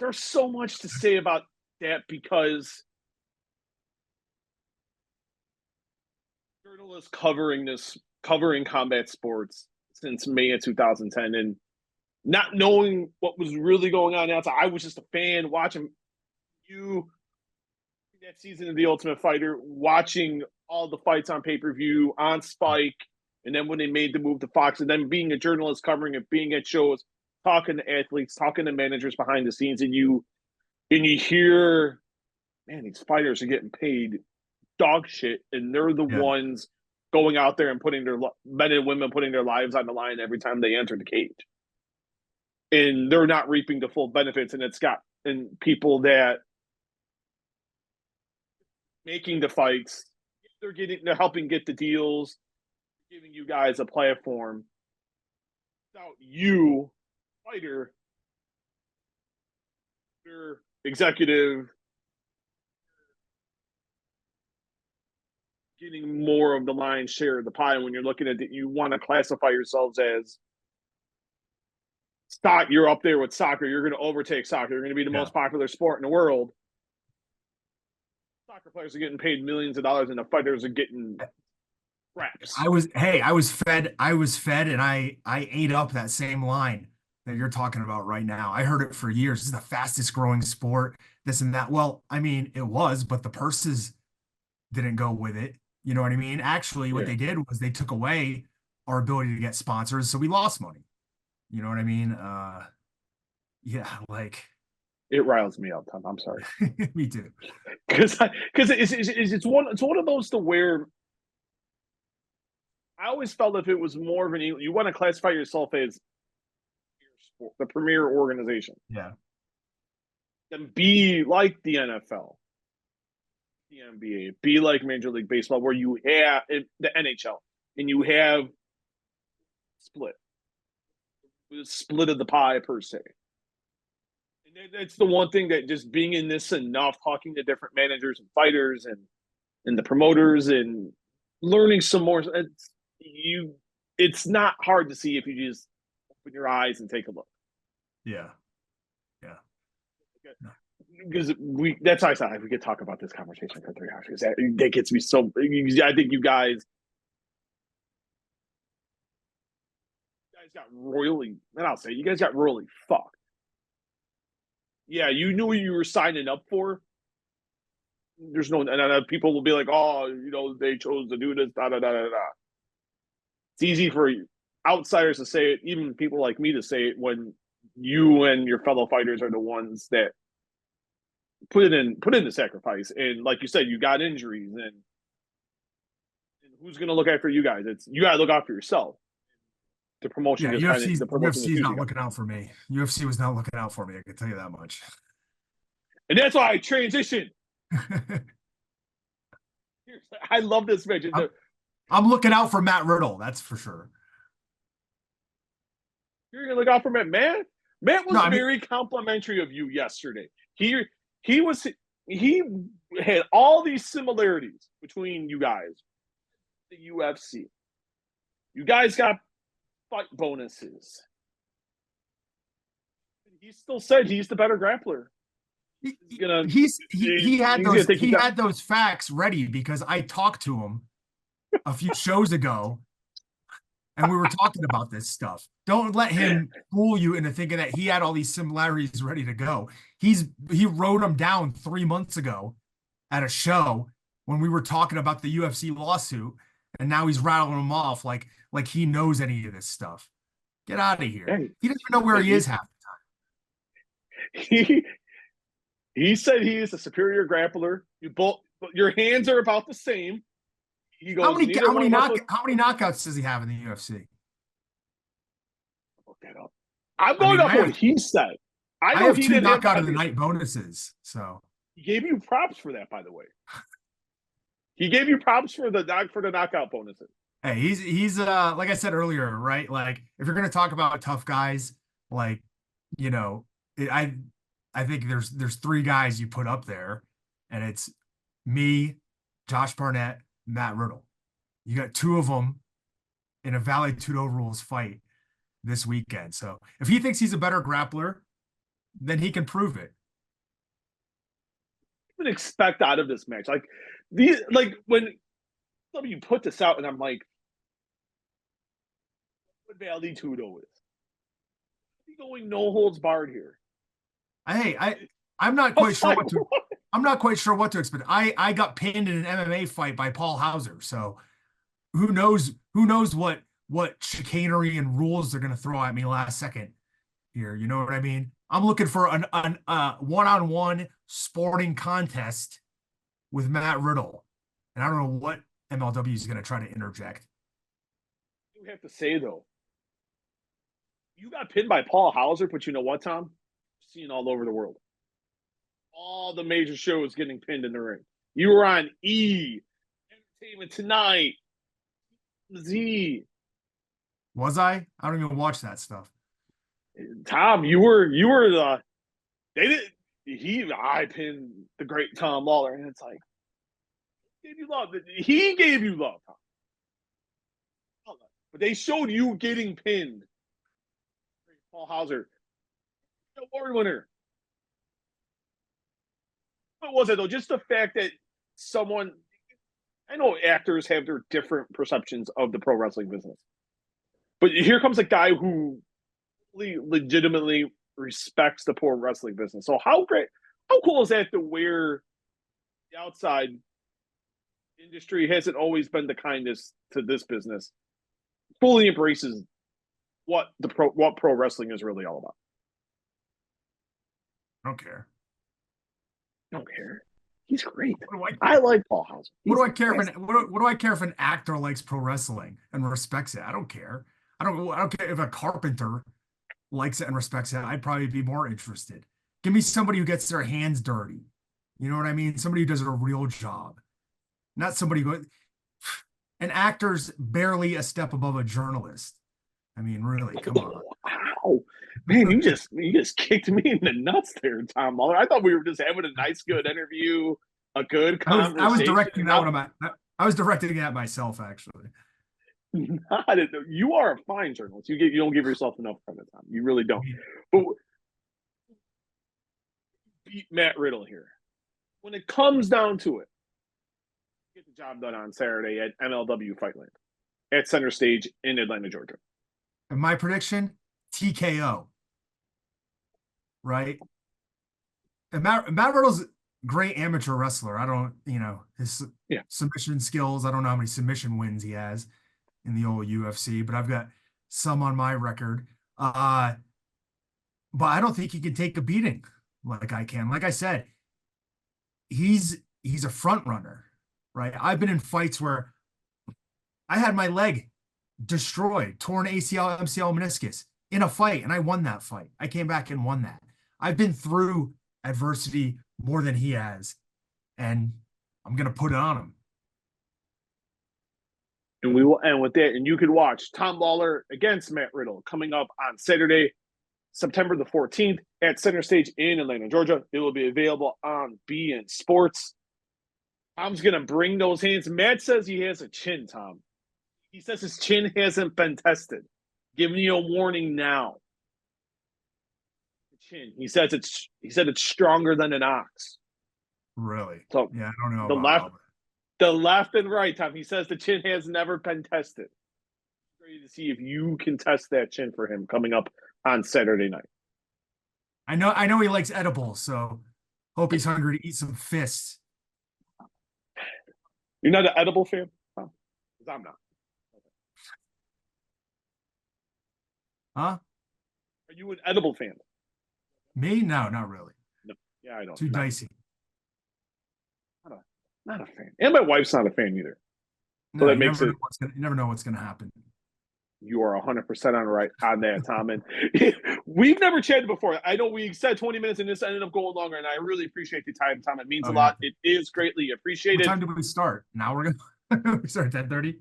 There's so much to say about that, because journalists covering combat sports since May of 2010, and not knowing what was really going on outside. I was just a fan watching you that season of The Ultimate Fighter, watching all the fights on pay-per-view on Spike, and then when they made the move to Fox, and then being a journalist covering it, being at shows, talking to athletes, talking to managers behind the scenes, and you hear, man, these fighters are getting paid dog shit, and they're the Yeah. ones going out there and putting their men and women putting their lives on the line every time they enter the cage, and they're not reaping the full benefits. And it's got and people that making the fights, they're helping get the deals, giving you guys a platform. Without you, fighter, your executive, getting more of the lion's share of the pie. When you're looking at it, you want to classify yourselves as stock. You're up there with soccer. You're going to overtake soccer. You're going to be the Yeah. most popular sport in the world. Soccer players are getting paid millions of dollars, and the fighters are getting scraps. I was fed, and I ate up that same line that you're talking about right now. I heard it for years. This is the fastest growing sport, this and that. Well, I mean, it was, but the purses didn't go with it. You know what I mean? Actually, what Yeah. they did was they took away our ability to get sponsors, so we lost money. You know what I mean? Yeah, like It riles me up, Tom. I'm sorry, me too. because it's one of those to where I always felt if it was more of you want to classify yourself as the premier organization, Yeah. then be like the NFL, the NBA, be like Major League Baseball, where you have the NHL, and you have split split of the pie per se. And that's the one thing that just being in this enough, talking to different managers and fighters and the promoters, and learning some more. It's not hard to see if you just open your eyes and take a look. Yeah. Yeah. Because that's why I said we could talk about this conversation for 3 hours, because that gets me so. I think you guys got royally, and I'll say you guys got royally fucked. Yeah, you knew what you were signing up for. There's no, and people will be like, oh, they chose to do this, da da da da da. It's easy for outsiders to say it, even people like me to say it, when you and your fellow fighters are the ones that put in the sacrifice. And like you said, you got injuries, and who's going to look after you guys? You got to look out for yourself. The promotion Yeah, just kind of UFC's the promotion just UFC's usually not got, looking out for me. UFC was not looking out for me. I can tell you that much. and that's why I transitioned. I love this match. I'm, I'm looking out for Matt Riddle. That's for sure. You're gonna look out for Matt. Matt No, was I mean, very complimentary of you yesterday. He was he had all these similarities between you guys. The UFC. You guys got fight bonuses. He still said he's the better grappler. He's gonna he had those facts ready because I talked to him a few shows ago and we were talking about this stuff. Don't let him fool you into thinking that he had all these similarities ready to go. He wrote them down 3 months ago at a show when we were talking about the UFC lawsuit, and now he's rattling them off like he knows any of this stuff. Get out of here. Hey, He doesn't even know where he is half the time. He said he is a superior grappler. Your hands are about the same. He goes, how many knockouts does he have in the UFC? Look that up. I'm going off what he said. I have two knockout of the night bonuses, so he gave you props for that, by the way. He gave you props for the knockout bonuses. Hey, he's like I said earlier, right? Like if you're gonna talk about tough guys, like I think there's three guys you put up there, and it's me, Josh Barnett, Matt Riddle. You got two of them in a Vale Tudo rules fight this weekend. So if he thinks he's a better grappler, then he can prove it. What do you expect out of this match? When you put this out, and I'm like, what Vale Tudo is? He's going no holds barred here. I'm not quite sure I'm not quite sure what to expect. I got pinned in an MMA fight by Paul Hauser, so who knows what chicanery and rules they're gonna throw at me last second here. You know what I mean? I'm looking for an one-on-one sporting contest with Matt Riddle, and I don't know what MLW is gonna try to interject. You have to say though, you got pinned by Paul Hauser, but you know what, Tom? Seen all over the world. All the major shows getting pinned in the ring. You were on E, Entertainment Tonight, Z. Was I? I don't even watch that stuff. Tom, you were the I pinned the great Tom Lawlor, and it's like gave you love. He gave you love, Tom. But they showed you getting pinned. Paul Hauser, award winner. What was it though? Just the fact that I know actors have their different perceptions of the pro wrestling business, but here comes a guy who legitimately respects the pro wrestling business. So how cool is that to where the outside industry hasn't always been the kindest to this business, fully embraces what pro wrestling is really all about. I don't care. Don't care. He's great. I like Paul Hauser. What do I care if an actor likes pro wrestling and respects it? I don't care. I don't care if a carpenter likes it and respects it. I'd probably be more interested. Give me somebody who gets their hands dirty. You know what I mean? Somebody who does a real job. Not somebody who an actor's barely a step above a journalist. I mean, really, come on. Wow. Man, you just kicked me in the nuts there, Tom Lawlor. I thought we were just having a nice, good interview, a good conversation. I was directing that one I was directing it at myself, actually. You are a fine journalist. You don't give yourself enough credit, Tom. You really don't. But beat Matt Riddle here. When it comes down to it, get the job done on Saturday at MLW Fightland at Center Stage in Atlanta, Georgia. And my prediction, TKO. Right? And Matt Riddle's a great amateur wrestler. I don't, his submission skills. I don't know how many submission wins he has in the old UFC, but I've got some on my record. But I don't think he can take a beating like I can. Like I said, he's a front runner, right? I've been in fights where I had my leg destroyed, torn ACL, MCL, meniscus in a fight, and I won that fight. I came back and won that. I've been through adversity more than he has, and I'm gonna put it on him. And we will end with that. And you can watch Tom Lawlor against Matt Riddle coming up on Saturday, September the 14th at Center Stage in Atlanta, Georgia. It will be available on beIN Sports. Tom's going to bring those hands. Matt says he has a chin, Tom. He says his chin hasn't been tested. Giving you a warning now. Chin. He said it's stronger than an ox. Really? So yeah, I don't know. The left and right, Tom. He says the chin has never been tested. Ready to see if you can test that chin for him coming up on Saturday night. I know he likes edibles, so hope he's hungry to eat some fists. You're not an edible fan? Because I'm not. Huh? Are you an edible fan? Me? No, not really. No. Yeah, I don't. Too dicey. Not a fan. And my wife's not a fan either. So that makes it. You never know what's going to happen. You are 100% on that, Tom. And we've never chatted before. I know we said 20 minutes and this ended up going longer, and I really appreciate the time, Tom. It means a lot. It is greatly appreciated. What time do we start? Now we're going to start at 10:30?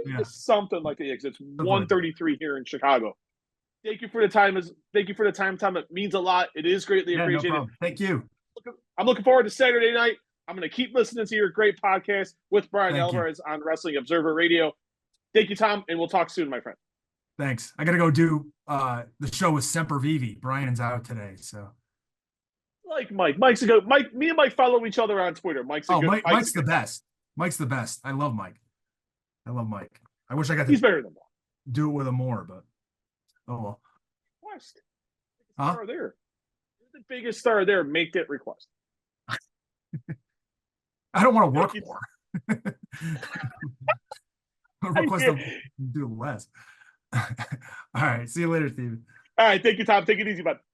Yeah. Something like that. It's 1:33 here in Chicago. Thank you for the time, Tom. It means a lot. It is greatly appreciated. No problem. Thank you. I'm looking forward to Saturday night. I'm going to keep listening to your great podcast with Brian Alvarez on Wrestling Observer Radio. Thank you, Tom, and we'll talk soon, my friend. Thanks. I got to go do the show with Semper Vivi. Brian's out today, so. Like Mike. Me and Mike follow each other on Twitter. Mike's the best. Mike's the best. I love Mike. I wish I got to. He's better than that. Do it with him more, but oh well. Request. Star there. You're the biggest star there. Make that request. I don't want to work more. I request them do less. All right. See you later, Steven. All right. Thank you, Tom. Take it easy, bud.